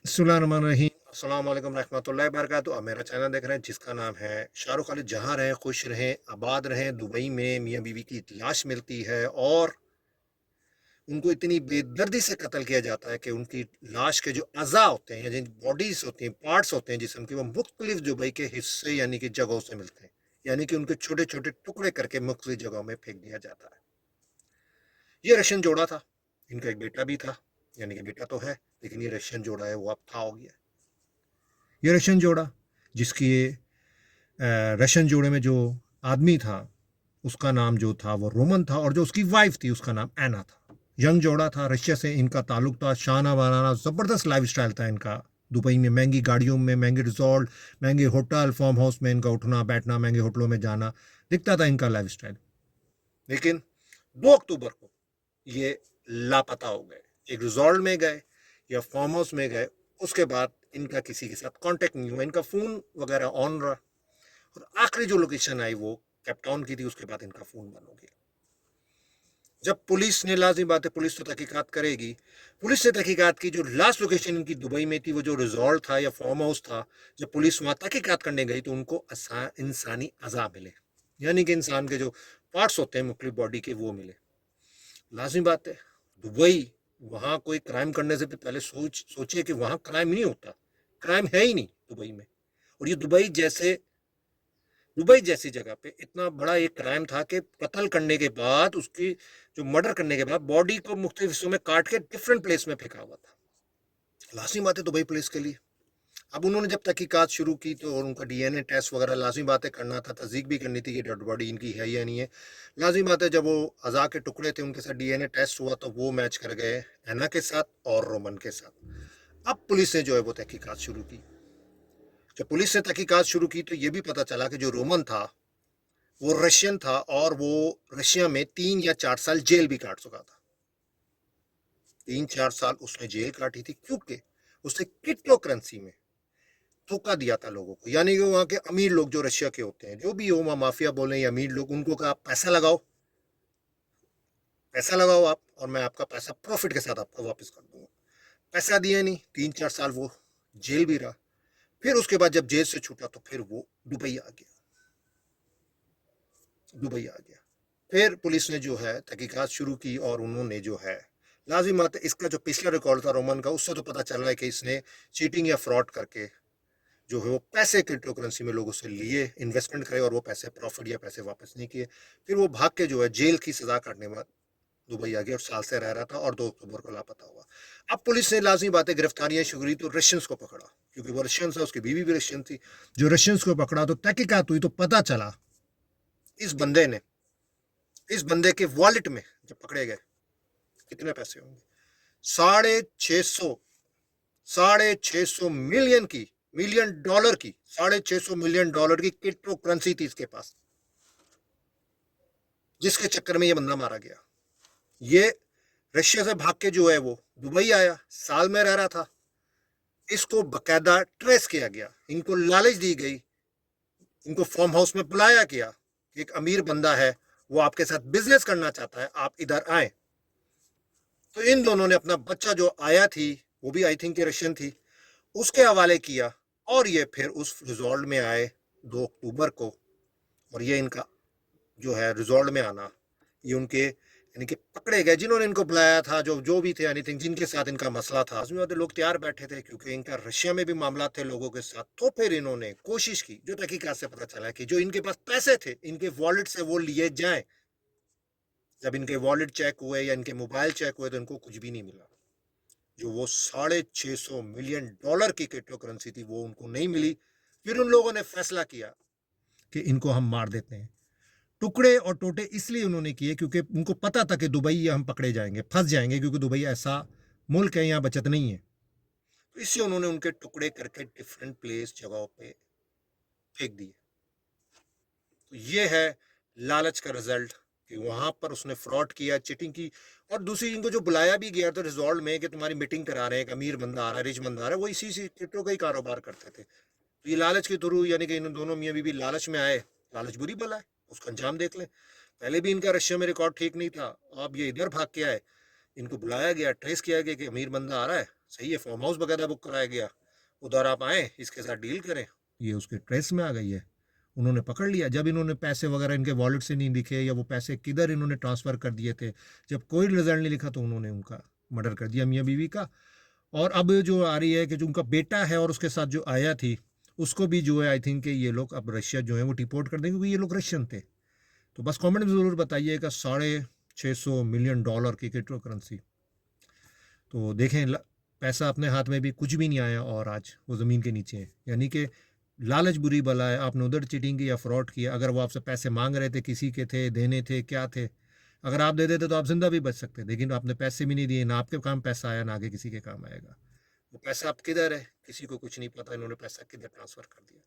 बिस्मिल्लाहिर्रहमानिर्रहीम, अस्सलाम वालेकुम रहमतुल्लाहि वबरकातुहू। आप मेरा चैनल देख रहे हैं जिसका नाम है शाहरुख खालिद। जहाँ रहें खुश रहें, आबाद रहें। दुबई में मियाँ बीवी की लाश मिलती है और उनको इतनी बेदर्दी से कत्ल किया जाता है कि उनकी लाश के जो अज़ा होते हैं या जिन बॉडीज होती हैं, पार्ट्स होते हैं जिस्म के, वो मुख्तलिफ दुबई के हिस्से यानी कि जगहों से मिलते हैं। यानी कि उनके छोटे छोटे टुकड़े करके मुख्तलिफ जगहों में फेंक दिया जाता है। ये रशियन जोड़ा था, इनका एक बेटा भी था, यानी कि बेटा तो है लेकिन ये रशियन जोड़ा है वो अब था हो गया। ये रशियन जोड़ा जिसकी ये रशियन जोड़े में जो आदमी था उसका नाम जो था वो रोमन था और जो उसकी वाइफ थी उसका नाम एना था। यंग जोड़ा था, रशिया से इनका ताल्लुक था, शाना वाराना ज़बरदस्त लाइफ स्टाइल था इनका। दुबई में महंगी गाड़ियों में, महंगे रिजॉर्ट, महंगे होटल, फार्म हाउस में इनका उठना बैठना, महंगे होटलों में जाना, दिखता था इनका लाइफ स्टाइल। लेकिन 2 अक्टूबर को ये लापता हो गए। एक रिजॉर्ट में गए या फार्म हाउस में गए, उसके बाद इनका किसी के साथ कांटेक्ट नहीं हुआ। इनका फ़ोन वगैरह ऑन रहा और आखिरी जो लोकेशन आई वो कैपटाउन की थी। उसके बाद इनका फ़ोन बंद हो गया। जब पुलिस ने, लाजिम बात है पुलिस तो तहकीकात करेगी, पुलिस ने तहकीकात की, जो लास्ट लोकेशन इनकी दुबई में थी वो जो रिजॉर्ट था या फार्म हाउस था, जब पुलिस वहाँ तहकीकात करने गई तो उनको इंसानी अज़ा मिले, यानी कि इंसान के जो पार्ट्स होते हैं मुख्तलिफ बॉडी के वो मिले। लाजिम बात है दुबई, वहाँ कोई क्राइम करने से पहले सोचिए कि वहाँ क्राइम नहीं होता, क्राइम है ही नहीं दुबई में। और ये दुबई जैसी जगह पे इतना बड़ा एक क्राइम था कि कत्ल करने के बाद, उसकी जो मर्डर करने के बाद बॉडी को मुख्तलिफ हिस्सों में काट के डिफरेंट प्लेस में फेंका हुआ था। लाजिमी बात है दुबई पुलिस के लिए। अब उन्होंने जब तहकीकात शुरू की तो उनका डीएनए टेस्ट वगैरह लाजिमी बातें करना था, तस्दीक भी करनी थी कि डेड बॉडी इनकी है या नहीं है। लाजिमी बात है जब वो अज़ा के टुकड़े थे उनके साथ डीएनए टेस्ट हुआ तो वो मैच कर गए एना के साथ और रोमन के साथ। अब पुलिस ने जो है वो तहकीकात शुरू की। जब पुलिस ने तहकीकात शुरू की तो ये भी पता चला कि जो रोमन था वो रशियन था और वो रशिया में 3 या 4 साल जेल भी काट चुका था। 3 4 साल उसने जेल काटी थी क्योंकि उसने क्रिप्टो करेंसी में धोखा दिया था लोगों को। यानी कि वहाँ के अमीर लोग जो रशिया के होते हैं, जो भी हो, वहाँ माफिया बोले या अमीर लोग, उनको कहा पैसा लगाओ, पैसा लगाओ आप, और मैं आपका पैसा प्रॉफिट के साथ आपको वापस कर दूंगा। पैसा दिया नहीं, 3 4 साल वो जेल भी रहा। फिर उसके बाद जब जेल से छूटा तो फिर वो दुबई आ गया। दुबई आ गया। फिर पुलिस ने जो है तहकीकात शुरू की और उन्होंने जो है, लाजिम बात है इसका जो पिछला रिकॉर्ड था रोमन का, उससे तो पता चल रहा है कि इसने चीटिंग या फ्रॉड करके जो है वो पैसे क्रिप्टो करेंसी में लोगों से लिए, इन्वेस्टमेंट करे और वो पैसे प्रॉफिट या पैसे वापस नहीं किए। फिर वो भाग के जो है जेल की सजा काटने में दुबई आ गया और साल से रह रहा था और 2 अक्टूबर को लापता हुआ। अब पुलिस ने लाजमी बातें गिरफ्तारियां शुरू की तो रशियंस को पकड़ा, क्योंकि वो रशियन था, उसकी बीवी भी रशियन थी। जो रशियंस को पकड़ा तो तहकीकात हुई तो पता चला इस बंदे ने, इस बंदे के वॉलेट में जब पकड़े गए कितने पैसे होंगे, 650 650 मिलियन की, मिलियन डॉलर की, 650 मिलियन डॉलर की क्रिप्टो करेंसी थी इसके पास, जिसके चक्कर में ये बंदा मारा गया। ये रशिया से भाग के जो है वो दुबई आया, साल में रह रहा था। इसको बकायदा ट्रेस किया गया, इनको लालच दी गई, इनको फार्म हाउस में बुलाया गया कि एक अमीर बंदा है, वो आपके साथ बिजनेस करना चाहता है, आप इधर आए। तो इन दोनों ने अपना बच्चा जो आया थी, वो भी आई थिंक रशियन थी, उसके हवाले किया और ये फिर उस रिजॉर्ट में आए 2 अक्टूबर को। और ये इनका जो है रिजॉर्ट में आना, ये उनके यानी कि पकड़े गए जिन्होंने इनको बुलाया था, जो जो भी थे एनीथिंग जिनके साथ इनका मसला था। आजमी लोग तैयार बैठे थे क्योंकि इनका रशिया में भी मामला थे लोगों के साथ। तो फिर इन्होंने कोशिश की, जो तहकीकात से पता चला कि जो इनके पास पैसे थे इनके वॉलेट से वो लिए जाएं। जब इनके वॉलेट चेक हुए या इनके मोबाइल चेक हुए तो इनको कुछ भी नहीं मिला। जो वो 650 मिलियन डॉलर की क्रिप्टो करेंसी थी वो उनको नहीं मिली। फिर उन लोगों ने फैसला किया कि इनको हम मार देते हैं। टुकड़े और टोटे इसलिए उन्होंने किए क्योंकि उनको पता था कि दुबई हम पकड़े जाएंगे, फंस जाएंगे, क्योंकि दुबई ऐसा मुल्क है, यहाँ बचत नहीं है। तो इससे उन्होंने उनके टुकड़े करके डिफरेंट प्लेस जगहों पे फेंक दिए। तो ये है लालच का रिजल्ट कि वहां पर उसने फ्रॉड किया, चीटिंग की। और दूसरी, इनको जो बुलाया भी गया था रिजॉर्ट में कि तुम्हारी मीटिंग करा रहे हैं, एक अमीर बंदा आ रहा है, रिच बंदा आ रहा है, वो इसी क्रिप्टो का ही कारोबार करते थे। तो ये लालच के थ्रू, यानी कि इन दोनों मियाँ बीवी लालच में आए। लालच बुरी बला है, उसका अंजाम देख लें। पहले भी इनका रशिया में रिकॉर्ड ठीक नहीं था, अब ये इधर भाग के आए, इनको बुलाया गया, ट्रेस किया गया कि अमीर बंदा आ रहा है, सही है, फार्म हाउस वगैरह बुक कराया गया, उधर आप आए, इसके साथ डील करें, ये उसके ट्रेस में आ गई है। उन्होंने पकड़ लिया, जब इन्होंने पैसे वगैरह इनके वॉलेट से नहीं दिखे या वो पैसे किधर इन्होंने ट्रांसफ़र कर दिए थे, जब कोई रिजल्ट नहीं लिखा तो उन्होंने उनका मर्डर कर दिया मियाँ बीवी का। और अब जो आ रही है कि जो उनका बेटा है और उसके साथ जो आया थी, उसको भी जो है आई थिंक कि ये लोग अब रशिया जो है वो डिपोर्ट कर देंगे, क्योंकि ये लोग रशियन थे। तो बस कमेंट में ज़रूर बताइएगा, $650 million की क्रिप्टो करेंसी। तो देखें, पैसा अपने हाथ में भी कुछ भी नहीं आया और आज वो ज़मीन के नीचे है। यानी कि लालच बुरी बला है, आपने उधर चीटिंग की या फ्रॉड किया, अगर वो आपसे पैसे मांग रहे थे, किसी के थे, देने थे, क्या थे, अगर आप दे देते तो आप जिंदा भी बच सकते, लेकिन आपने पैसे भी नहीं दिए, ना आपके काम पैसा आया, ना आगे किसी के काम आएगा। वो पैसा अब किधर है, किसी को कुछ नहीं पता, इन्होंने पैसा किधर ट्रांसफ़र कर दिया।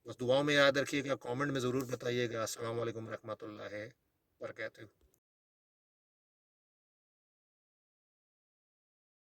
बस दुआओं में याद रखिएगा, कमेंट में ज़रूर बताइएगा। अस्सलाम वालेकुम रहमतुल्लाहि वबरकातुहू।